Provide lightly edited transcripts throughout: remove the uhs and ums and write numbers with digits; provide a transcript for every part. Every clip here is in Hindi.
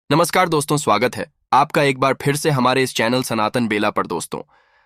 नमस्कार दोस्तों, स्वागत है आपका एक बार फिर से हमारे इस चैनल सनातन बेला पर। दोस्तों,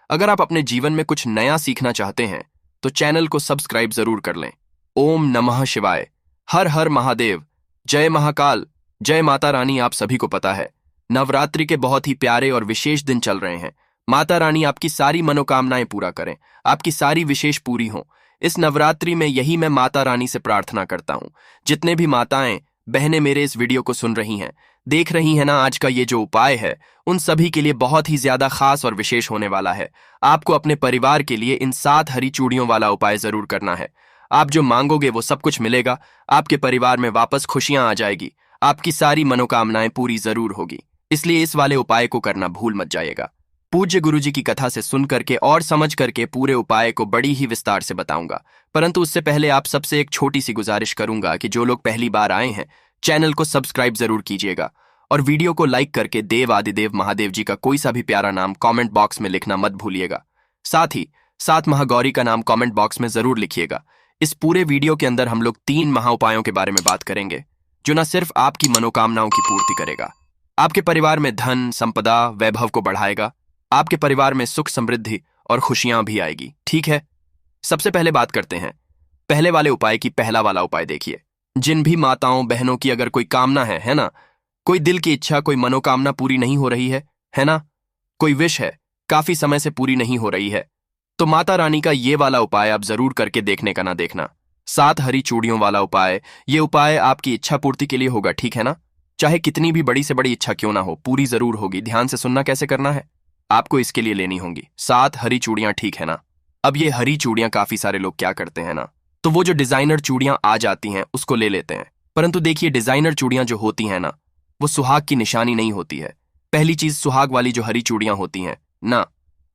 अगर आप अपने जीवन में कुछ नया सीखना चाहते हैं तो चैनल को सब्सक्राइब जरूर कर लें। ओम नमः शिवाय, हर हर महादेव, जय महाकाल, जय माता रानी। आप सभी को पता है नवरात्रि के बहुत ही प्यारे और विशेष दिन चल रहे हैं। माता रानी आपकी सारी मनोकामनाएं पूरा करें, आपकी सारी विशेष पूरी हों। इस नवरात्रि में यही मैं माता रानी से प्रार्थना करता हूं। जितने भी माताएं बहनें मेरे इस वीडियो को सुन रही हैं, देख रही है ना, आज का ये जो उपाय है उन सभी के लिए बहुत ही ज्यादा खास और विशेष होने वाला है। आपको अपने परिवार के लिए इन 7 हरी चूड़ियों वाला उपाय जरूर करना है। आप जो मांगोगे वो सब कुछ मिलेगा। आपके परिवार में वापस खुशियां आ जाएगी, आपकी सारी मनोकामनाएं पूरी जरूर होगी। इसलिए इस वाले उपाय को करना भूल मत जाइएगा। पूज्य गुरुजी की कथा से सुन करके और समझ करके पूरे उपाय को बड़ी ही विस्तार से बताऊंगा, परंतु उससे पहले आप सबसे एक छोटी सी गुजारिश करूंगा कि जो लोग पहली बार आए हैं चैनल को सब्सक्राइब जरूर कीजिएगा और वीडियो को लाइक करके देव आदिदेव महादेव जी का कोई सा भी प्यारा नाम कमेंट बॉक्स में लिखना मत भूलिएगा। साथ ही साथ महागौरी का नाम कमेंट बॉक्स में जरूर लिखिएगा। इस पूरे वीडियो के अंदर हम लोग 3 महाउपायों के बारे में बात करेंगे जो न सिर्फ आपकी मनोकामनाओं की पूर्ति करेगा, आपके परिवार में धन संपदा वैभव को बढ़ाएगा, आपके परिवार में सुख समृद्धि और खुशियां भी आएगी। ठीक है, सबसे पहले बात करते हैं पहले वाले उपाय की। पहला वाला उपाय देखिए, जिन भी माताओं बहनों की अगर कोई कामना है ना, कोई दिल की इच्छा, कोई मनोकामना पूरी नहीं हो रही है ना, कोई विश है काफी समय से पूरी नहीं हो रही है, तो माता रानी का ये वाला उपाय आप जरूर करके देखने का ना देखना। 7 हरी चूड़ियों वाला उपाय, ये उपाय आपकी इच्छा पूर्ति के लिए होगा। ठीक है ना, चाहे कितनी भी बड़ी से बड़ी इच्छा क्यों ना हो, पूरी जरूर होगी। ध्यान से सुनना, कैसे करना है आपको इसके लिए लेनी होंगी 7 हरी चूड़ियां। ठीक है ना। अब ये हरी चूड़ियां काफी सारे लोग क्या करते हैं ना, तो वो जो डिजाइनर चूड़ियां आ जाती हैं उसको ले लेते हैं। परंतु देखिए, डिजाइनर चूड़ियां जो होती हैं ना, वो सुहाग की निशानी नहीं होती है। पहली चीज, सुहाग वाली जो हरी चूड़ियां होती हैं ना,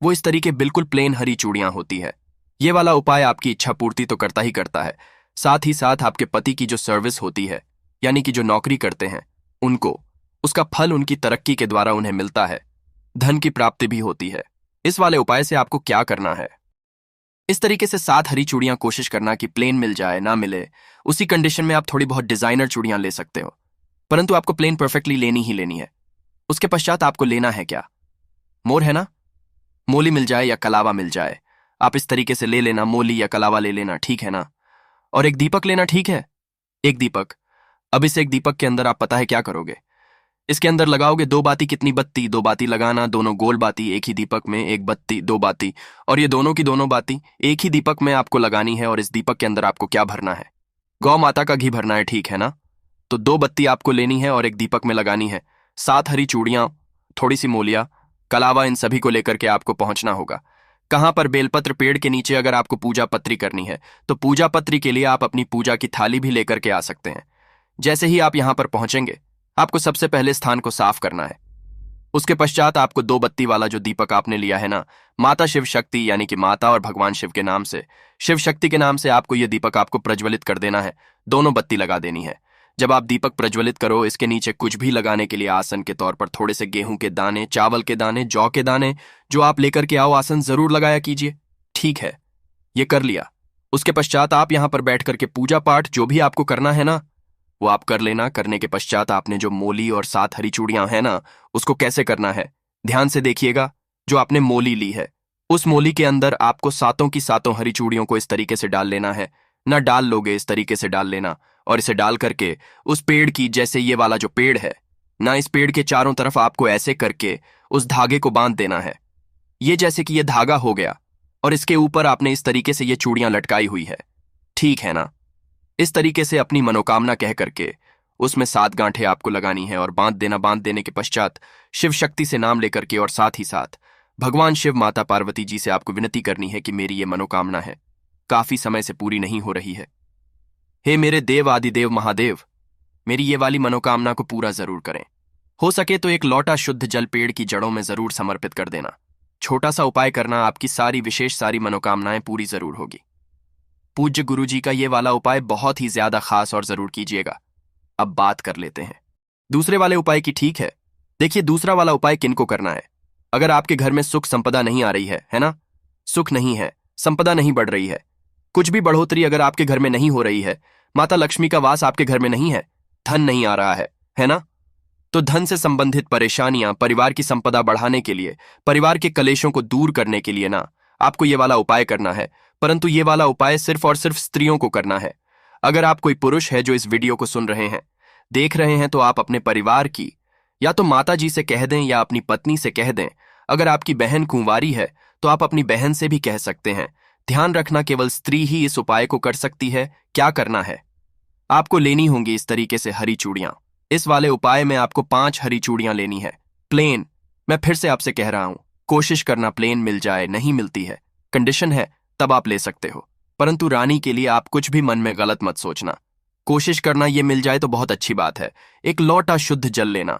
वो इस तरीके बिल्कुल प्लेन हरी चूड़ियां होती है। ये वाला उपाय आपकी इच्छा पूर्ति तो करता ही करता है, साथ ही साथ आपके पति की जो सर्विस होती है, यानी कि जो नौकरी करते हैं उनको, उसका फल उनकी तरक्की के द्वारा उन्हें मिलता है, धन की प्राप्ति भी होती है। इस वाले उपाय से आपको क्या करना है, इस तरीके से 7 हरी चूड़ियां कोशिश करना कि प्लेन मिल जाए, ना मिले उसी कंडीशन में आप थोड़ी बहुत डिजाइनर चूड़ियां ले सकते हो, परंतु आपको प्लेन परफेक्टली लेनी ही लेनी है। उसके पश्चात आपको लेना है क्या, मोर है ना, मोली मिल जाए या कलावा मिल जाए, आप इस तरीके से ले लेना, मोली या कलावा ले लेना। ठीक है ना। और एक दीपक लेना। ठीक है, एक दीपक। अब इस एक दीपक के अंदर आप पता है क्या करोगे, इसके अंदर लगाओगे 2 बाती। कितनी बत्ती, 2 बाती लगाना, दोनों गोल बाती एक ही दीपक में, एक बत्ती 2 बाती, और ये दोनों की दोनों बाती एक ही दीपक में आपको लगानी है। और इस दीपक के अंदर आपको क्या भरना है, गौ माता का घी भरना है। ठीक है ना। तो 2 बत्ती आपको लेनी है और एक दीपक में लगानी है। 7 हरी चूड़ियां, थोड़ी सी मोलिया, कलावा, इन सभी को लेकर के आपको पहुंचना होगा। कहां पर, बेलपत्र पेड़ के नीचे। अगर आपको पूजा पत्री करनी है तो पूजा पत्री के लिए आप अपनी पूजा की थाली भी लेकर के आ सकते हैं। जैसे ही आप यहां पर पहुंचेंगे, आपको सबसे पहले स्थान को साफ करना है। उसके पश्चात आपको 2 बत्ती वाला जो दीपक आपने लिया है ना, माता शिव शक्ति यानी कि माता और भगवान शिव के नाम से, शिव शक्ति के नाम से आपको ये दीपक आपको प्रज्वलित कर देना है। दोनों बत्ती लगा देनी है। जब आप दीपक प्रज्वलित करो, इसके नीचे कुछ भी लगाने के लिए आसन के तौर पर थोड़े से गेहूं के दाने, चावल के दाने, जौ के दाने जो आप लेकर के आओ, आसन जरूर लगाया कीजिए। ठीक है, ये कर लिया। उसके पश्चात आप यहां पर बैठ करके पूजा पाठ जो भी आपको करना है ना, वो आप कर लेना। करने के पश्चात आपने जो मोली और 7 हरी चूड़ियां हैं ना, उसको कैसे करना है ध्यान से देखिएगा। जो आपने मोली ली है, उस मोली के अंदर आपको 7 की 7 हरी चूड़ियों को इस तरीके से डाल लेना है। ना डाल लोगे, इस तरीके से डाल लेना, और इसे डाल करके उस पेड़ की, जैसे ये वाला जो पेड़ है ना, इस पेड़ के चारों तरफ आपको ऐसे करके उस धागे को बांध देना है। ये जैसे कि ये धागा हो गया, और इसके ऊपर आपने इस तरीके से ये चूड़ियां लटकाई हुई है। ठीक है ना। इस तरीके से अपनी मनोकामना कह करके उसमें 7 गांठें आपको लगानी है और बांध देना। बांध देने के पश्चात शिव शक्ति से नाम लेकर के, और साथ ही साथ भगवान शिव, माता पार्वती जी से आपको विनती करनी है कि मेरी ये मनोकामना है, काफी समय से पूरी नहीं हो रही है। हे मेरे देव आदिदेव महादेव, मेरी ये वाली मनोकामना को पूरा जरूर करें। हो सके तो एक लौटा शुद्ध जल पेड़ की जड़ों में जरूर समर्पित कर देना। छोटा सा उपाय करना, आपकी सारी विशेष सारी मनोकामनाएं पूरी जरूर होगी। पूज्य गुरुजी का ये वाला उपाय बहुत ही ज्यादा खास और जरूर कीजिएगा। अब बात कर लेते हैं दूसरे वाले उपाय की। ठीक है, देखिए दूसरा वाला उपाय किनको करना है। अगर आपके घर में सुख संपदा नहीं आ रही है ना, सुख नहीं है, संपदा नहीं बढ़ रही है, कुछ भी बढ़ोतरी अगर आपके घर में नहीं हो रही है, माता लक्ष्मी का वास आपके घर में नहीं है, धन नहीं आ रहा है ना, तो धन से संबंधित परेशानियां, परिवार की संपदा बढ़ाने के लिए, परिवार के कलेशों को दूर करने के लिए ना आपको ये वाला उपाय करना है, परंतु ये वाला उपाय सिर्फ और सिर्फ स्त्रियों को करना है। अगर आप कोई पुरुष है जो इस वीडियो को सुन रहे हैं, देख रहे हैं, तो आप अपने परिवार की या तो माता जी से कह दें या अपनी पत्नी से कह दें। अगर आपकी बहन कुंवारी है तो आप अपनी बहन से भी कह सकते हैं। ध्यान रखना, केवल स्त्री ही इस उपाय को कर सकती है। क्या करना है, आपको लेनी होंगी इस तरीके से हरी चूड़ियां। इस वाले उपाय में आपको 5 हरी चूड़ियां लेनी है, प्लेन। मैं फिर से आपसे कह रहा हूं, कोशिश करना प्लेन मिल जाए, नहीं मिलती है, कंडीशन है, तब आप ले सकते हो। परंतु रानी के लिए आप कुछ भी मन में गलत मत सोचना, कोशिश करना ये मिल जाए तो बहुत अच्छी बात है। एक लोटा शुद्ध जल लेना,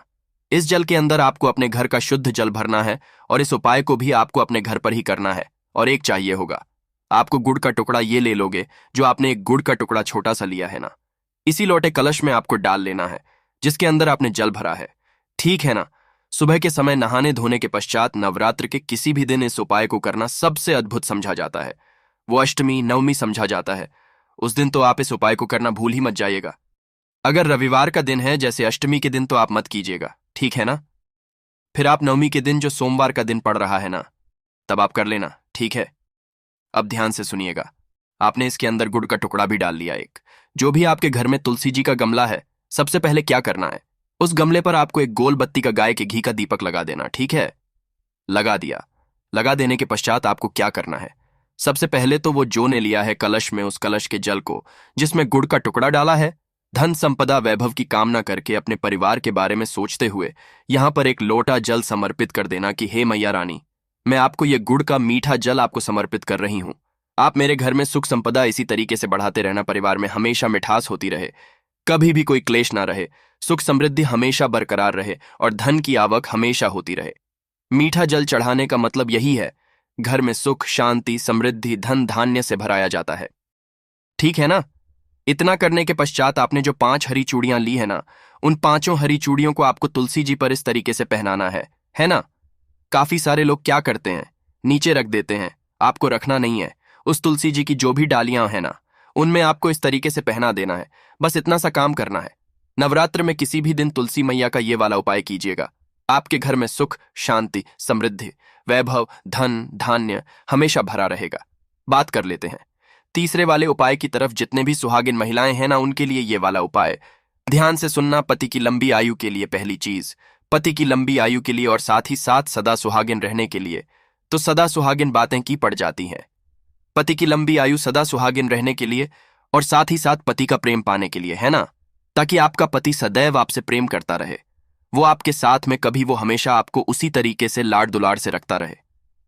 इस जल के अंदर आपको अपने घर का शुद्ध जल भरना है और इस उपाय को भी आपको अपने घर पर ही करना है। और एक चाहिए होगा, आपको गुड़ का टुकड़ा ये ले लोगे, जो आपने एक गुड़ का टुकड़ा छोटा सा लिया है ना, इसी लोटे कलश में आपको डाल लेना है जिसके अंदर आपने जल भरा है। ठीक है ना। सुबह के समय नहाने धोने के पश्चात नवरात्र के किसी भी दिन इस उपाय को करना सबसे अद्भुत समझा जाता है। वो अष्टमी नवमी समझा जाता है, उस दिन तो आप इस उपाय को करना भूल ही मत जाइएगा। अगर रविवार का दिन है जैसे अष्टमी के दिन, तो आप मत कीजिएगा, ठीक है ना। फिर आप नवमी के दिन जो सोमवार का दिन पड़ रहा है ना, तब आप कर लेना, ठीक है। अब ध्यान से सुनिएगा, आपने इसके अंदर गुड़ का टुकड़ा भी डाल लिया एक। जो भी आपके घर में तुलसी जी का गमला है, सबसे पहले क्या करना है, उस गमले पर आपको एक गोल बत्ती का गाय के घी का दीपक लगा देना, ठीक है। लगा दिया। लगा देने के पश्चात आपको क्या करना है, सबसे पहले तो वो जो ने लिया है कलश में, उस कलश के जल को जिसमें गुड़ का टुकड़ा डाला है, धन संपदा वैभव की कामना करके अपने परिवार के बारे में सोचते हुए यहां पर एक लोटा जल समर्पित कर देना कि हे मैया रानी, मैं आपको ये गुड़ का मीठा जल आपको समर्पित कर रही हूं। आप मेरे घर में सुख संपदा इसी तरीके से बढ़ाते रहना, परिवार में हमेशा मिठास होती रहे, कभी भी कोई क्लेश ना रहे, सुख समृद्धि हमेशा बरकरार रहे और धन की आवक हमेशा होती रहे। मीठा जल चढ़ाने का मतलब यही है, घर में सुख शांति समृद्धि धन धान्य से भराया जाता है, ठीक है ना। इतना करने के पश्चात आपने जो 5 हरी चूड़ियां ली है ना, उन 5 हरी चूड़ियों को आपको तुलसी जी पर इस तरीके से पहनाना है ना। काफी सारे लोग क्या करते हैं, नीचे रख देते हैं, आपको रखना नहीं है। उस तुलसी जी की जो भी डालियां हैं ना, उनमें आपको इस तरीके से पहना देना है, बस इतना सा काम करना है। नवरात्र में किसी भी दिन तुलसी मैया का ये वाला उपाय कीजिएगा, आपके घर में सुख शांति समृद्धि वैभव धन धान्य हमेशा भरा रहेगा। बात कर लेते हैं तीसरे वाले उपाय की तरफ। जितने भी सुहागिन महिलाएं हैं ना, उनके लिए ये वाला उपाय ध्यान से सुनना। पति की लंबी आयु के लिए पहली चीज, पति की लंबी आयु के लिए और साथ ही साथ सदा सुहागिन रहने के लिए, तो सदा सुहागिन बातें की पड़ जाती हैं। पति की लंबी आयु सदा सुहागिन रहने के लिए और साथ ही साथ पति का प्रेम पाने के लिए, है ना, ताकि आपका पति सदैव आपसे प्रेम करता रहे, वो आपके साथ में कभी, वो हमेशा आपको उसी तरीके से लाड़ दुलार से रखता रहे।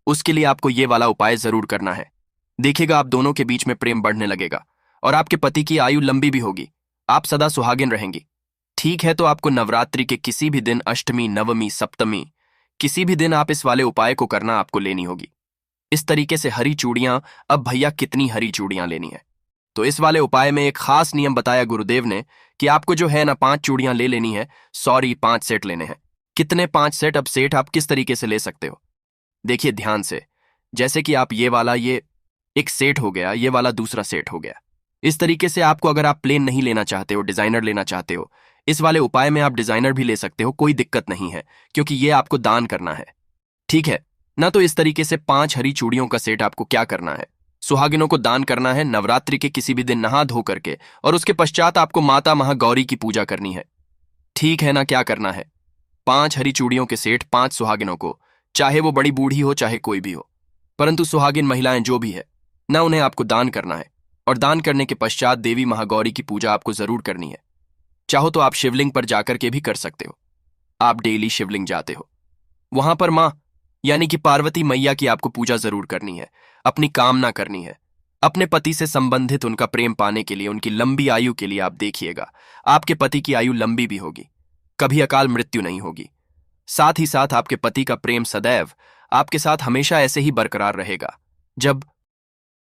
उसके लिए आपको ये वाला उपाय जरूर करना है। देखिएगा आप दोनों के बीच में प्रेम बढ़ने लगेगा और आपके पति की आयु लंबी भी होगी, आप सदा सुहागिन रहेंगी। ठीक है, तो आपको नवरात्रि के किसी भी दिन, अष्टमी नवमी सप्तमी, किसी भी दिन आप इस वाले उपाय को करना आपको लेनी होगी। इस तरीके से हरी चूड़ियां। अब भैया कितनी हरी चूड़ियां लेनी है, तो इस वाले उपाय में एक खास नियम बताया गुरुदेव ने कि आपको जो है ना 5 चूड़ियां ले लेनी है, सॉरी 5 सेट लेने हैं। कितने 5 सेट? अब सेट आप किस तरीके से ले सकते हो, देखिए ध्यान से। जैसे कि आप ये वाला, ये एक सेट हो गया, ये वाला दूसरा सेट हो गया। इस तरीके से आपको, अगर आप प्लेन नहीं लेना चाहते हो, डिजाइनर लेना चाहते हो, इस वाले उपाय में आप डिजाइनर भी ले सकते हो, कोई दिक्कत नहीं है, क्योंकि ये आपको दान करना है, ठीक है ना। तो इस तरीके से 5 हरी चूड़ियों का सेट आपको क्या करना है, सुहागिनों को दान करना है नवरात्रि के किसी भी दिन नहा धो करके, और उसके पश्चात आपको माता महागौरी की पूजा करनी है, ठीक है ना। क्या करना है, 5 हरी चूड़ियों के सेट 5 सुहागिनों को, चाहे वो बड़ी बूढ़ी हो चाहे कोई भी हो, परंतु सुहागिन महिलाएं जो भी है ना, उन्हें आपको दान करना है। और दान करने के पश्चात देवी महागौरी की पूजा आपको जरूर करनी है। चाहो तो आप शिवलिंग पर जाकर के भी कर सकते हो, आप डेली शिवलिंग जाते हो, वहां पर मां यानी कि पार्वती मैया की आपको पूजा जरूर करनी है, अपनी कामना करनी है, अपने पति से संबंधित उनका प्रेम पाने के लिए, उनकी लंबी आयु के लिए। आप देखिएगा आपके पति की आयु लंबी भी होगी, कभी अकाल मृत्यु नहीं होगी। साथ ही साथ आपके पति का प्रेम सदैव आपके साथ हमेशा ऐसे ही बरकरार रहेगा। जब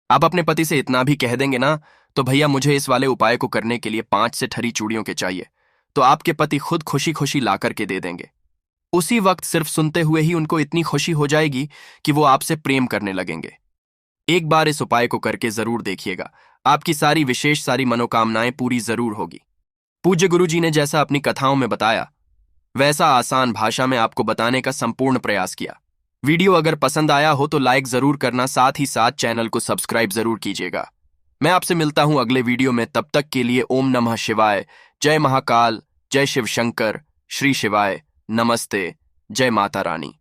आप अपने पति से इतना भी कह देंगे ना, तो भैया मुझे इस वाले उपाय को करने के लिए 5 से हरी चूड़ियों के चाहिए, तो आपके पति खुद खुशी खुशी ला करके दे देंगे। उसी वक्त सिर्फ सुनते हुए ही उनको इतनी खुशी हो जाएगी कि वो आपसे प्रेम करने लगेंगे। एक बार इस उपाय को करके जरूर देखिएगा, आपकी सारी विशेष सारी मनोकामनाएं पूरी जरूर होगी। पूज्य गुरु जी ने जैसा अपनी कथाओं में बताया, वैसा आसान भाषा में आपको बताने का संपूर्ण प्रयास किया। वीडियो अगर पसंद आया हो तो लाइक जरूर करना, साथ ही साथ चैनल को सब्सक्राइब जरूर कीजिएगा। मैं आपसे मिलता हूं अगले वीडियो में, तब तक के लिए ओम नमः शिवाय, जय महाकाल, जय शिव शंकर, श्री शिवाय, नमस्ते, जय माता रानी।